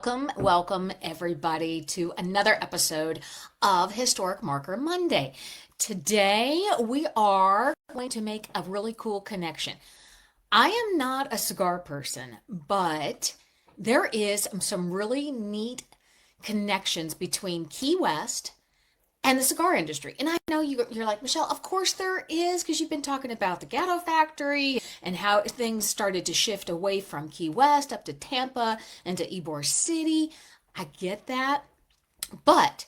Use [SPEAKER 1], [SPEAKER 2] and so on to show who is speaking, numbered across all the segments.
[SPEAKER 1] Welcome everybody to another episode of Historic Marker Monday. Today we are going to make a really cool connection. I am not a cigar person, but there is some really neat connections between Key West and the cigar industry. And I know you're like, Michelle, of course there is, because you've been talking about the Gato factory and how things started to shift away from Key West up to Tampa and to Ybor City. I get that. But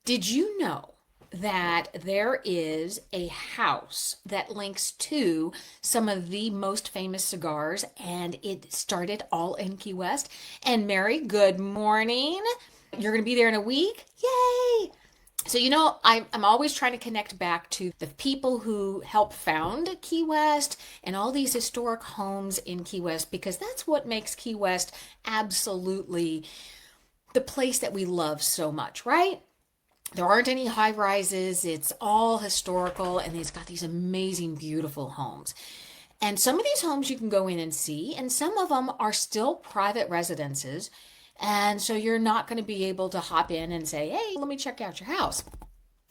[SPEAKER 1] did you know that there is a house that links to some of the most famous cigars, and it started all in Key West? And Mary, good morning. You're going to be there in a week? Yay! So, I'm always trying to connect back to the people who helped found Key West and all these historic homes in Key West, because that's what makes Key West absolutely the place that we love so much, right? There aren't any high rises. It's all historical, and it's got these amazing, beautiful homes. And some of these homes you can go in and see, and some of them are still private residences. And so you're not going to be able to hop in and say, hey, let me check out your house.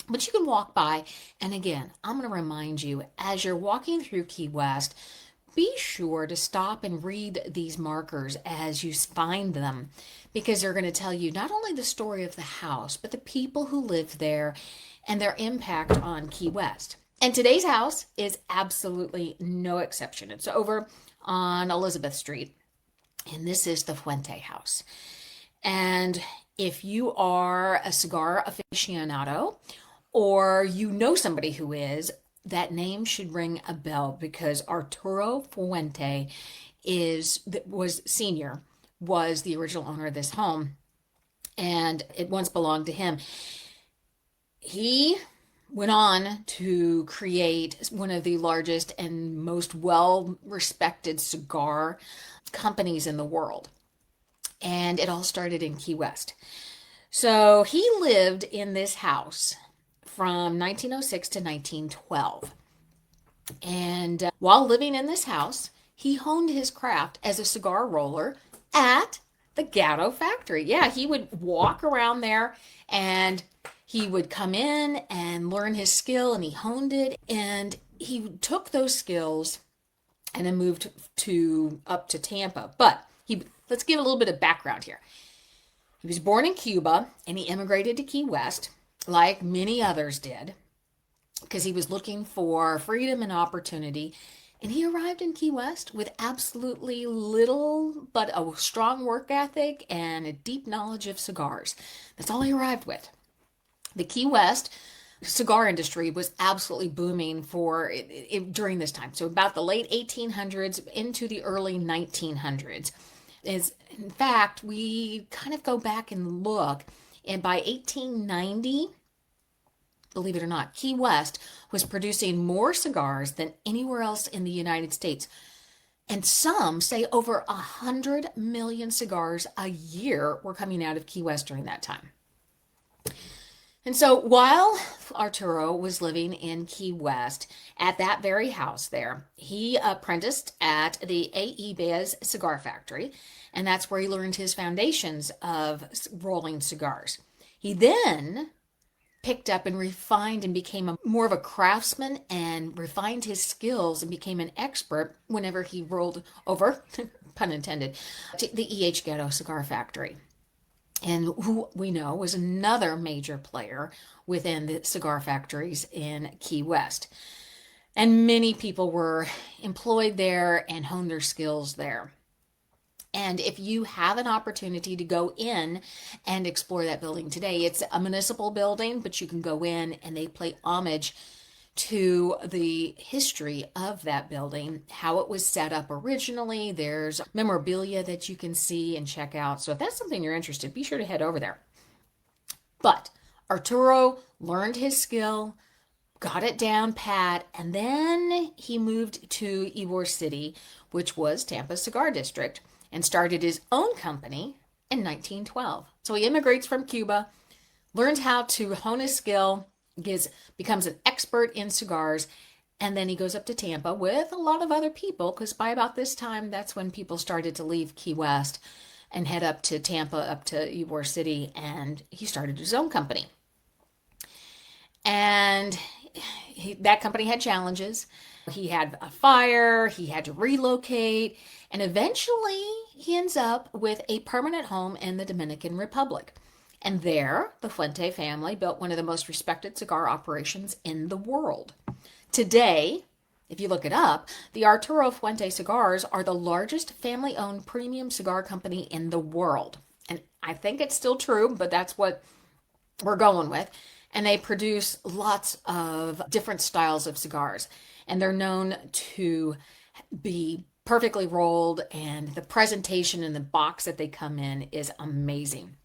[SPEAKER 1] But you can walk by. And again, I'm going to remind you, as you're walking through Key West, be sure to stop and read these markers as you find them, because they're going to tell you not only the story of the house, but the people who live there and their impact on Key West. And today's house is absolutely no exception. It's over on Elizabeth Street, and this is the Fuente House. And if you are a cigar aficionado, or you know somebody who is, that name should ring a bell, because Arturo Fuente was the original owner of this home, and it once belonged to him. He went on to create one of the largest and most well-respected cigar companies in the world. And it all started in Key West. So he lived in this house from 1906 to 1912. And while living in this house, he honed his craft as a cigar roller at the Gato factory. Yeah, he would walk around there, and he would come in and learn his skill, and he honed it. And he took those skills and then moved up to Tampa. But let's give a little bit of background here. He was born in Cuba, and he immigrated to Key West, like many others did, because he was looking for freedom and opportunity. And he arrived in Key West with absolutely little but a strong work ethic and a deep knowledge of cigars. That's all he arrived with. The Key West cigar industry was absolutely booming during this time. So about the late 1800s into the early 1900s. In fact, we kind of go back and look, and by 1890, believe it or not, Key West was producing more cigars than anywhere else in the United States. And some say over 100 million cigars a year were coming out of Key West during that time. And so while Arturo was living in Key West at that very house there, he apprenticed at the Bez cigar factory, and that's where he learned his foundations of rolling cigars. He then picked up and refined and became more of a craftsman, and refined his skills and became an expert whenever he rolled over, pun intended, to the Gato cigar factory. And who we know was another major player within the cigar factories in Key West. And many people were employed there and honed their skills there. And if you have an opportunity to go in and explore that building today, it's a municipal building, but you can go in and they pay homage to the history of that building, how it was set up originally. There's memorabilia that you can see and check out. So if that's something you're interested in, be sure to head over there. But Arturo learned his skill, got it down pat, and then he moved to Ybor City, which was Tampa's cigar district, and started his own company in 1912. So he immigrates from Cuba, learns how to hone his skill, becomes an expert in cigars, and then he goes up to Tampa with a lot of other people, because by about this time, that's when people started to leave Key West and head up to Tampa, up to Ybor City, and he started his own company. And that company had challenges. He had a fire, he had to relocate, and eventually he ends up with a permanent home in the Dominican Republic. And there, the Fuente family built one of the most respected cigar operations in the world. Today, if you look it up, the Arturo Fuente cigars are the largest family-owned premium cigar company in the world. And I think it's still true, but that's what we're going with. And they produce lots of different styles of cigars. And they're known to be perfectly rolled, and the presentation in the box that they come in is amazing.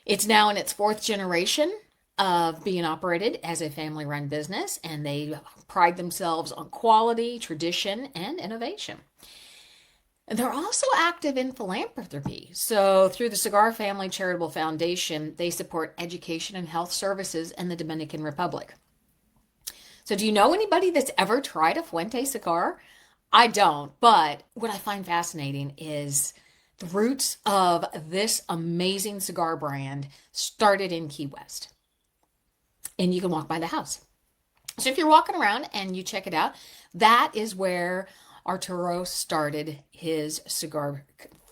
[SPEAKER 1] It's now in its fourth generation of being operated as a family-run business, and they pride themselves on quality, tradition, and innovation. And they're also active in philanthropy. So through the Cigar Family Charitable Foundation, they support education and health services in the Dominican Republic. So do you know anybody that's ever tried a Fuente cigar? I don't, but what I find fascinating is the roots of this amazing cigar brand started in Key West. And you can walk by the house. So if you're walking around and you check it out, that is where Arturo started his cigar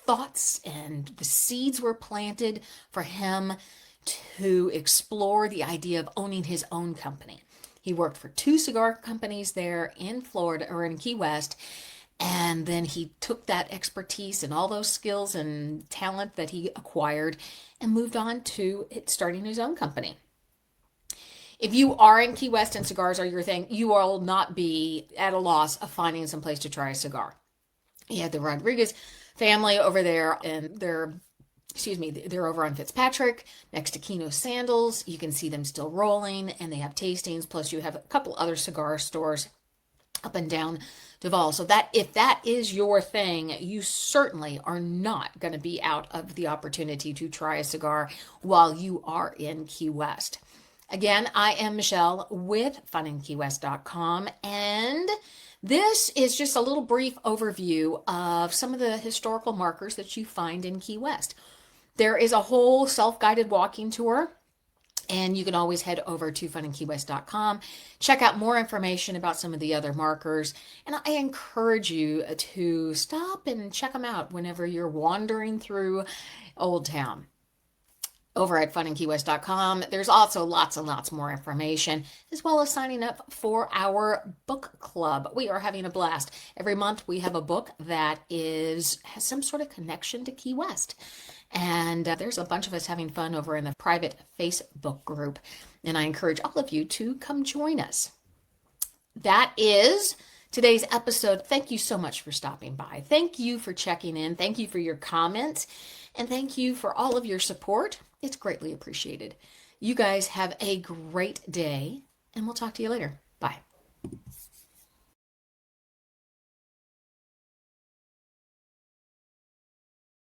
[SPEAKER 1] thoughts, and the seeds were planted for him to explore the idea of owning his own company. He worked for 2 cigar companies there in Florida or in Key West, and then he took that expertise and all those skills and talent that he acquired and moved on to starting his own company. If you are in Key West and cigars are your thing, you will not be at a loss of finding some place to try a cigar. You have the Rodriguez family over there, and they're over on Fitzpatrick next to Kino Sandals. You can see them still rolling, and they have tastings. Plus, you have a couple other cigar stores up and down Duval. So that if that is your thing, you certainly are not going to be out of the opportunity to try a cigar while you are in Key West. Again, I am Michelle with FunInKeyWest.com, and this is just a little brief overview of some of the historical markers that you find in Key West. There is a whole self-guided walking tour, and you can always head over to FunInKeyWest.com, check out more information about some of the other markers, and I encourage you to stop and check them out whenever you're wandering through Old Town. Over at FunInKeyWest.com, there's also lots and lots more information, as well as signing up for our book club. We are having a blast. Every month we have a book that has some sort of connection to Key West. And there's a bunch of us having fun over in the private Facebook group. And I encourage all of you to come join us. That is today's episode. Thank you so much for stopping by. Thank you for checking in. Thank you for your comments. And thank you for all of your support. It's greatly appreciated. You guys have a great day, and we'll talk to you later. Bye.